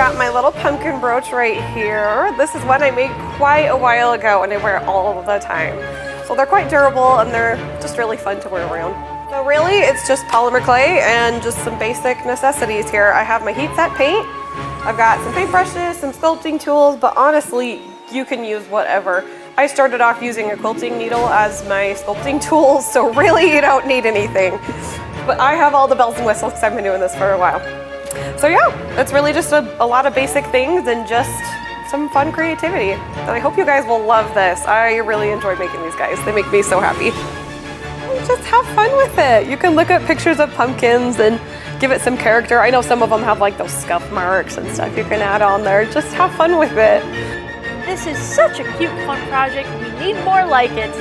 got my little pumpkin brooch right here. This is one I made quite a while ago and I wear it all of the time. So they're quite durable and they're just really fun to wear around. So really it's just polymer clay and just some basic necessities here. I have my heat set paint. I've got some paintbrushes, some sculpting tools, but honestly, you can use whatever. I started off using a quilting needle as my sculpting tool, so really you don't need anything. But I have all the bells and whistles because I've been doing this for a while. So yeah, it's really just a lot of basic things and just some fun creativity. And I hope you guys will love this. I really enjoy making these guys. They make me so happy. And just have fun with it. You can look at pictures of pumpkins and give it some character. I know some of them have like those scuff marks and stuff you can add on there. Just have fun with it. This is such a cute, fun project. We need more like it.